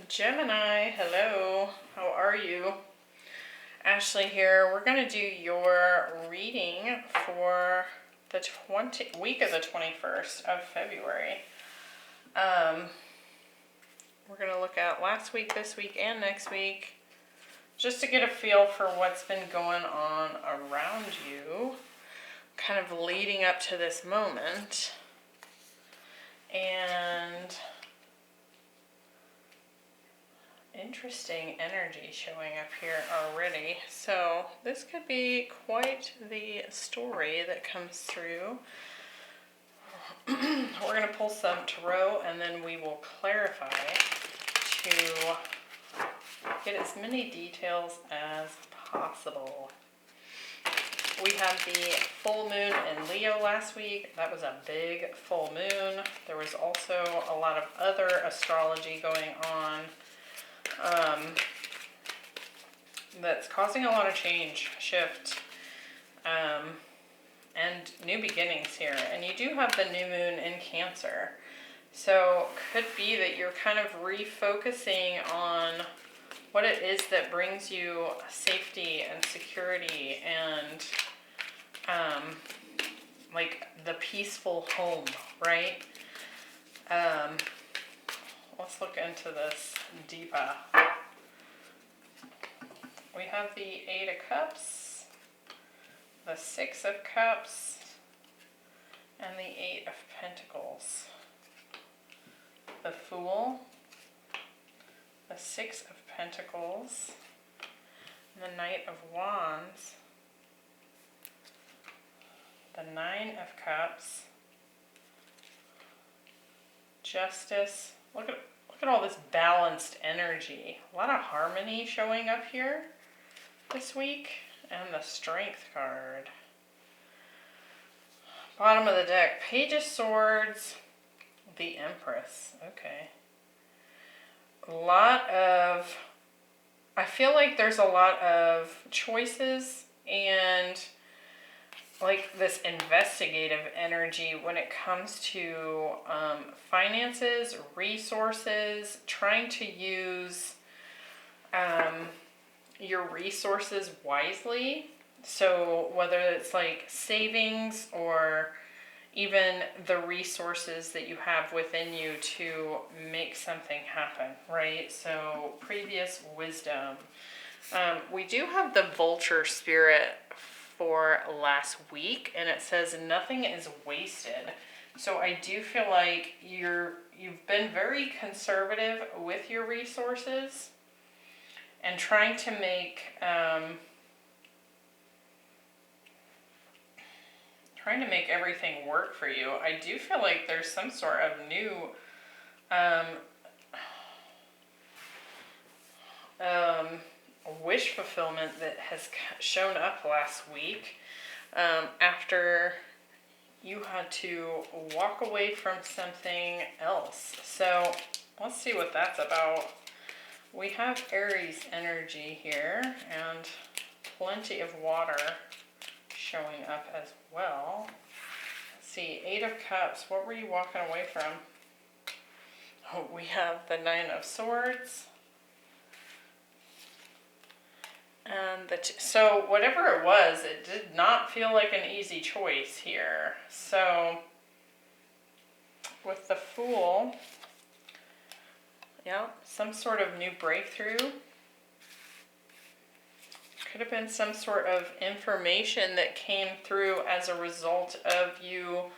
Gemini, hello, how are you? Ashley here. We're going to do your reading for the week of the 21st of February. We're going to look at last week, this week, and next week, just to get a feel for what's been going on around you, kind of leading up to this moment. And interesting energy showing up here already. So this could be quite the story that comes through. We're going to pull some tarot and then we will clarify to get as many details as possible. We had the full moon in Leo last week. That was a big full moon. There was also a lot of other astrology going on that's causing a lot of change, shift, and new beginnings here. And you do have the new moon in Cancer. So could be that you're kind of refocusing on what it is that brings you safety and security and like the peaceful home, right? Let's look into this deeper. We have the Eight of Cups, the Six of Cups, and the Eight of Pentacles. The Fool, the Six of Pentacles, and the Knight of Wands, the Nine of Cups, Justice. Look at all this balanced energy. A lot of harmony showing up here this week. And the Strength card. Bottom of the deck, Page of Swords, the Empress. Okay. I feel like there's a lot of choices and like this investigative energy when it comes to finances, resources, trying to use your resources wisely. So whether it's like savings or even the resources that you have within you to make something happen, right? So previous wisdom. We do have the Vulture spirit for last week, and it says nothing is wasted. So I do feel like you've been very conservative with your resources and trying to make everything work for you. I do feel like there's some sort of new wish fulfillment that has shown up last week after you had to walk away from something else. So let's see what that's about. We have Aries energy here and plenty of water showing up as well. Let's see, Eight of Cups. What were you walking away from? Oh, we have the Nine of Swords. And so whatever it was, it did not feel like an easy choice here. So with the Fool, yeah, some sort of new breakthrough. Could have been some sort of information that came through as a result of you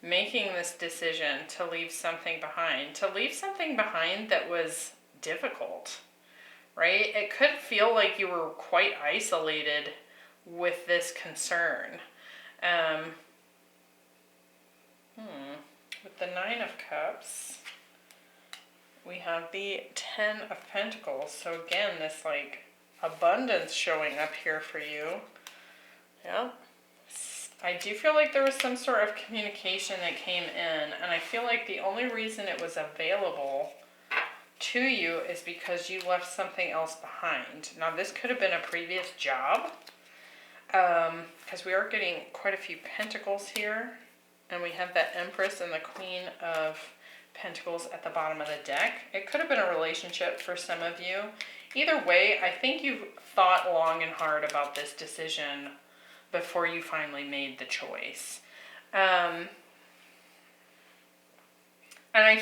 making this decision to leave something behind. To leave something behind that was difficult. Right? It could feel like you were quite isolated with this concern. With the Nine of Cups, we have the Ten of Pentacles. So again, this like abundance showing up here for you. Yeah. I do feel like there was some sort of communication that came in, and I feel like the only reason it was available to you is because you left something else behind. Now this could have been a previous job, because we are getting quite a few pentacles here, and we have that Empress and the Queen of Pentacles at the bottom of the deck. It could have been a relationship for some of you. Either way, I think you've thought long and hard about this decision before you finally made the choice. And I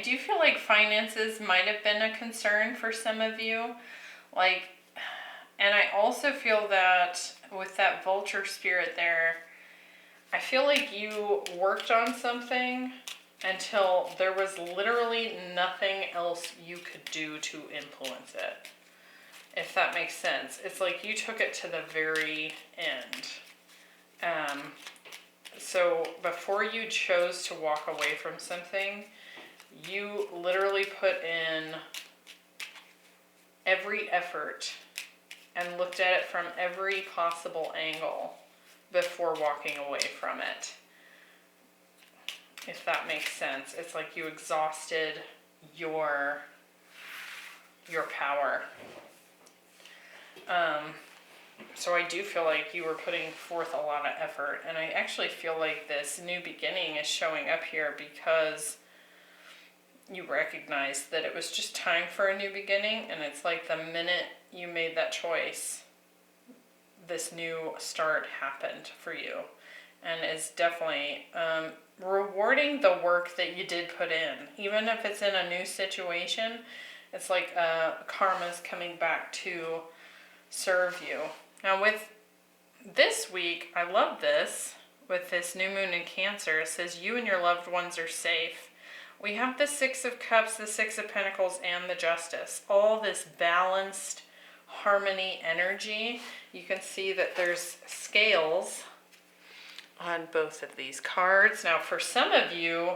do feel like finances might have been a concern for some of you. And I also feel that with that vulture spirit there, I feel like you worked on something until there was literally nothing else you could do to influence it. If that makes sense. It's like you took it to the very end. So before you chose to walk away from something, you literally put in every effort and looked at it from every possible angle before walking away from it. If that makes sense. It's like you exhausted your power. So I do feel like you were putting forth a lot of effort, and I actually feel like this new beginning is showing up here because you recognized that it was just time for a new beginning, and it's like the minute you made that choice, this new start happened for you, and is definitely rewarding the work that you did put in. Even if it's in a new situation, it's like karma's coming back to serve you. Now with this week, I love this, with this new moon in Cancer, it says you and your loved ones are safe. We have the Six of Cups, the Six of Pentacles, and the Justice. All this balanced harmony energy. You can see that there's scales on both of these cards. Now for some of you,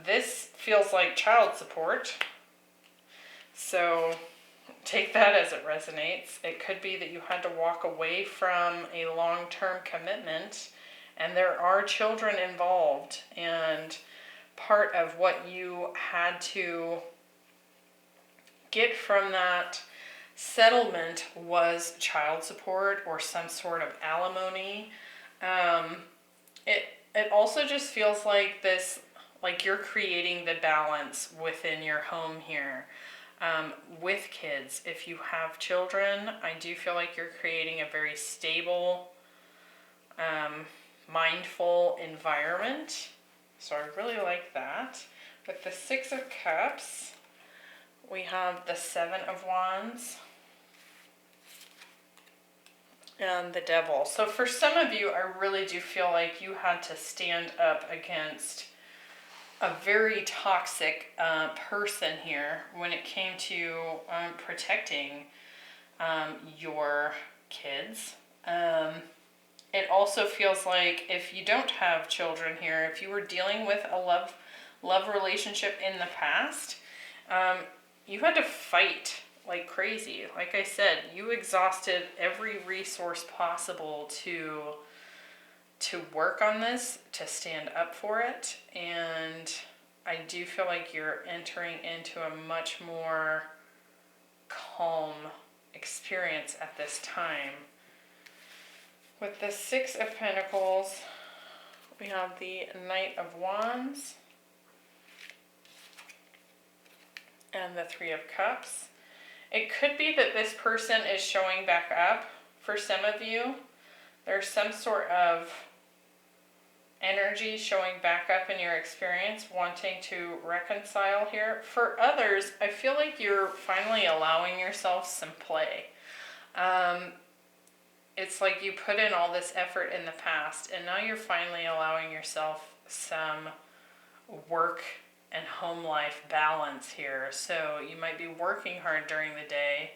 this feels like child support. So take that as it resonates. It could be that you had to walk away from a long-term commitment, and there are children involved, and part of what you had to get from that settlement was child support or some sort of alimony. It also just feels like this, like you're creating the balance within your home here. With kids, if you have children, I do feel like you're creating a very stable, mindful environment. So I really like that. With the Six of Cups, we have the Seven of Wands and the Devil. So for some of you, I really do feel like you had to stand up against a very toxic person here when it came to protecting your kids. It also feels like if you don't have children here, if you were dealing with a love relationship in the past, you had to fight like crazy. Like I said, you exhausted every resource possible to work on this, to stand up for it, and I do feel like you're entering into a much more calm experience at this time. With the Six of Pentacles, we have the Knight of Wands and the Three of Cups. It could be that this person is showing back up for some of you. There's some sort of energy showing back up in your experience, wanting to reconcile here. For others, I feel like you're finally allowing yourself some play. It's like you put in all this effort in the past, and now you're finally allowing yourself some work and home life balance here. So you might be working hard during the day,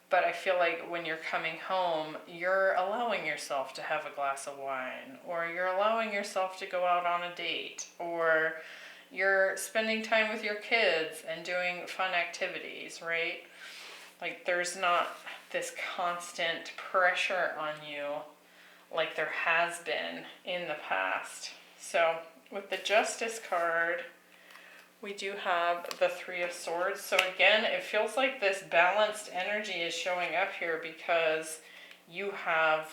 but I feel like when you're coming home, you're allowing yourself to have a glass of wine, or you're allowing yourself to go out on a date, or you're spending time with your kids and doing fun activities, right? Like there's not this constant pressure on you like there has been in the past. So with the Justice card, we do have the Three of Swords. So again, it feels like this balanced energy is showing up here because you have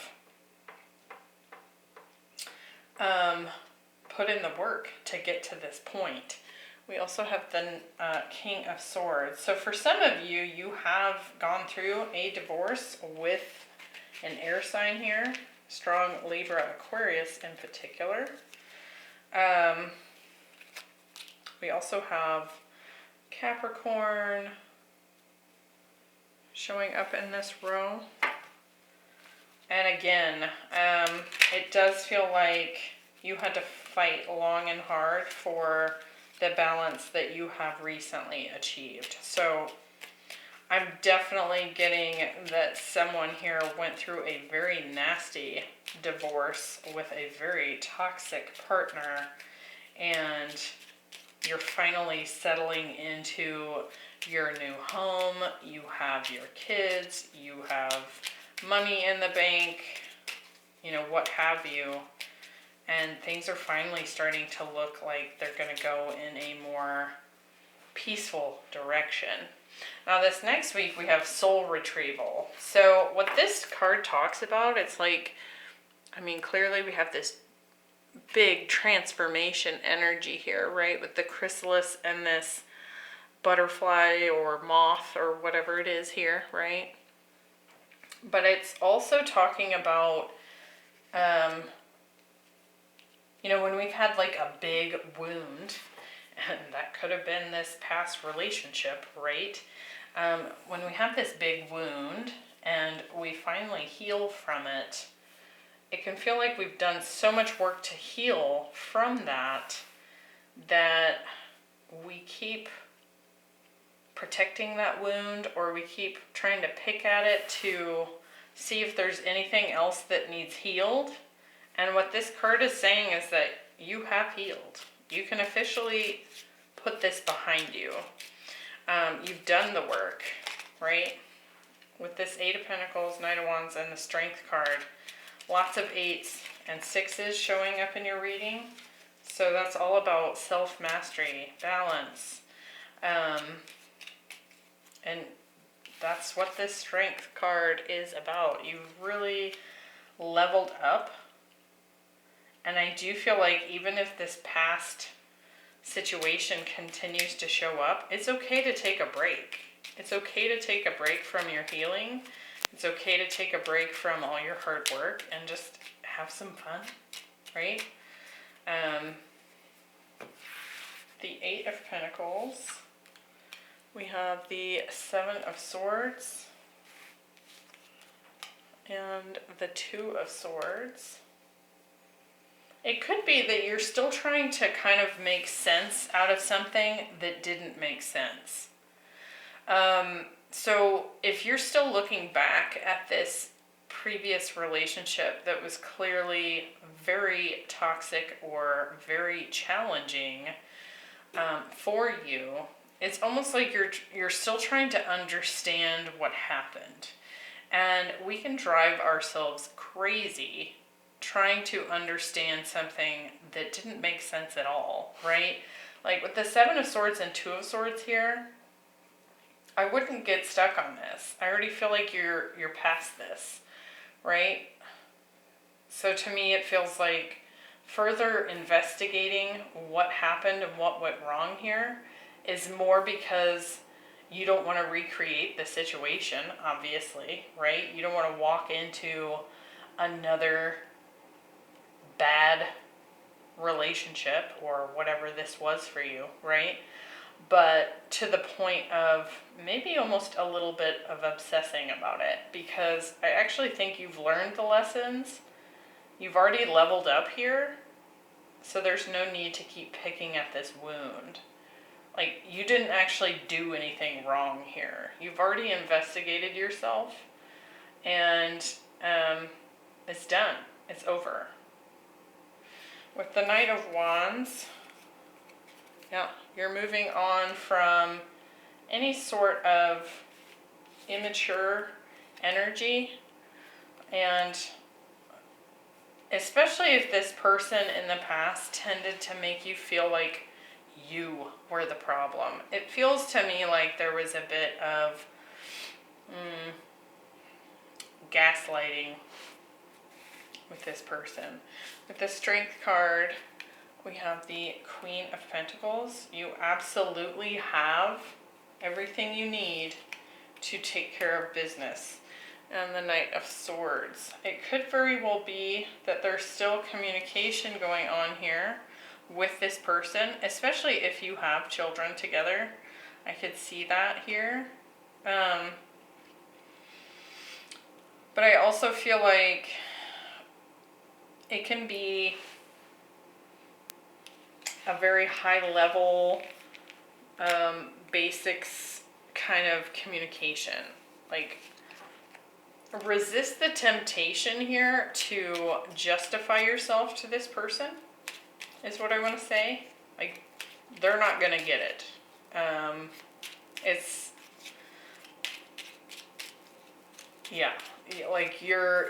put in the work to get to this point. We also have the King of Swords. So for some of you, you have gone through a divorce with an air sign here, strong Libra, Aquarius in particular. We also have Capricorn showing up in this row. And again, it does feel like you had to fight long and hard for the balance that you have recently achieved. So I'm definitely getting that someone here went through a very nasty divorce with a very toxic partner, and you're finally settling into your new home. You have your kids, you have money in the bank, you know, what have you. And things are finally starting to look like they're going to go in a more peaceful direction. Now this next week we have soul retrieval. So what this card talks about, it's like, I mean, clearly we have this big transformation energy here, right? With the chrysalis and this butterfly or moth or whatever it is here, right? But it's also talking about, you know, when we've had like a big wound, and that could have been this past relationship, right? When we have this big wound and we finally heal from it, it can feel like we've done so much work to heal from that, that we keep protecting that wound, or we keep trying to pick at it to see if there's anything else that needs healed. And what this card is saying is that you have healed. You can officially put this behind you. You've done the work, right? With this 8 of Pentacles, Knight of Wands, and the Strength card, lots of 8s and 6s showing up in your reading. So that's all about self-mastery, balance. And that's what this Strength card is about. You've really leveled up. And I do feel like even if this past situation continues to show up, it's okay to take a break. It's okay to take a break from your healing. It's okay to take a break from all your hard work and just have some fun, right? The 8 of Pentacles. We have the 7 of Swords and the 2 of Swords. It could be that you're still trying to kind of make sense out of something that didn't make sense. So if you're still looking back at this previous relationship that was clearly very toxic or very challenging for you, it's almost like you're still trying to understand what happened. And we can drive ourselves crazy trying to understand something that didn't make sense at all, right? Like with the 7 of Swords and 2 of Swords here, I wouldn't get stuck on this. I already feel like you're past this, right? So to me, it feels like further investigating what happened and what went wrong here is more because you don't want to recreate the situation, obviously, right? You don't want to walk into another bad relationship or whatever this was for you, right? But to the point of maybe almost a little bit of obsessing about it, because I actually think you've learned the lessons. You've already leveled up here, so there's no need to keep picking at this wound. Like, you didn't actually do anything wrong here. You've already investigated yourself, and it's done. It's over. With the Knight of Wands, yeah, you're moving on from any sort of immature energy, and especially if this person in the past tended to make you feel like you were the problem. It feels to me like there was a bit of gaslighting with this person. With the Strength card, we have the Queen of Pentacles. You absolutely have everything you need to take care of business. And the Knight of Swords. It could very well be that there's still communication going on here with this person, especially if you have children together. I could see that here. But I also feel like it can be a very high level, basics kind of communication. Like, resist the temptation here to justify yourself to this person, is what I want to say. Like, they're not going to get it. It's, yeah, like you're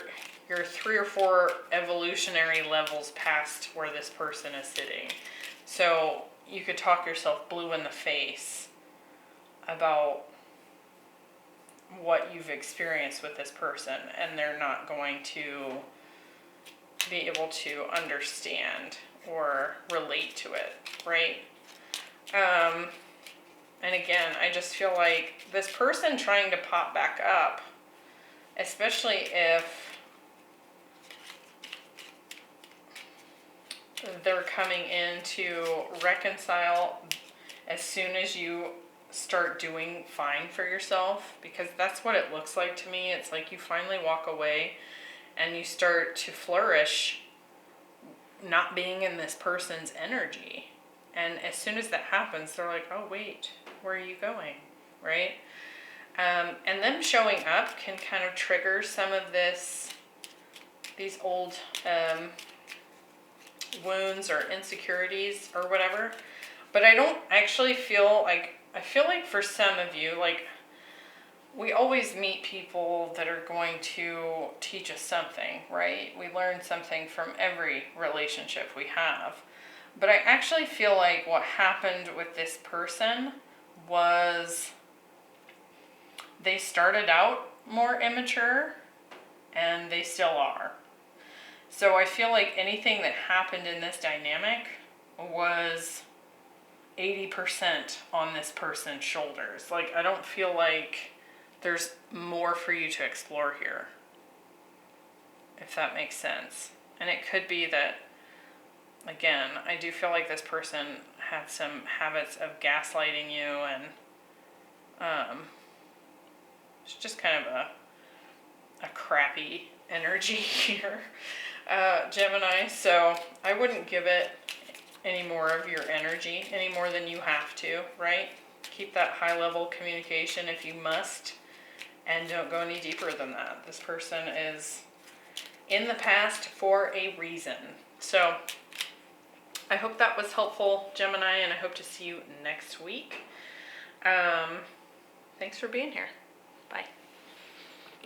3 or 4 evolutionary levels past where this person is sitting. So you could talk yourself blue in the face about what you've experienced with this person, and they're not going to be able to understand or relate to it, right? And again, I just feel like this person trying to pop back up, especially if they're coming in to reconcile as soon as you start doing fine for yourself, because that's what it looks like to me. It's like you finally walk away and you start to flourish not being in this person's energy. And as soon as that happens, they're like, oh wait, where are you going, right? And them showing up can kind of trigger some of these old wounds or insecurities or whatever. But I don't actually feel like, I feel like for some of you, like, we always meet people that are going to teach us something, right? We learn something from every relationship we have. But I actually feel like what happened with this person was they started out more immature, and they still are. So I feel like anything that happened in this dynamic was 80% on this person's shoulders. Like, I don't feel like there's more for you to explore here, if that makes sense. And it could be that, again, I do feel like this person had some habits of gaslighting you, and it's just kind of a crappy energy here, Gemini. So I wouldn't give it any more of your energy, any more than you have to, right? Keep that high level communication if you must, and don't go any deeper than that. This person is in the past for a reason. So I hope that was helpful, Gemini, and I hope to see you next week. Thanks for being here. Bye.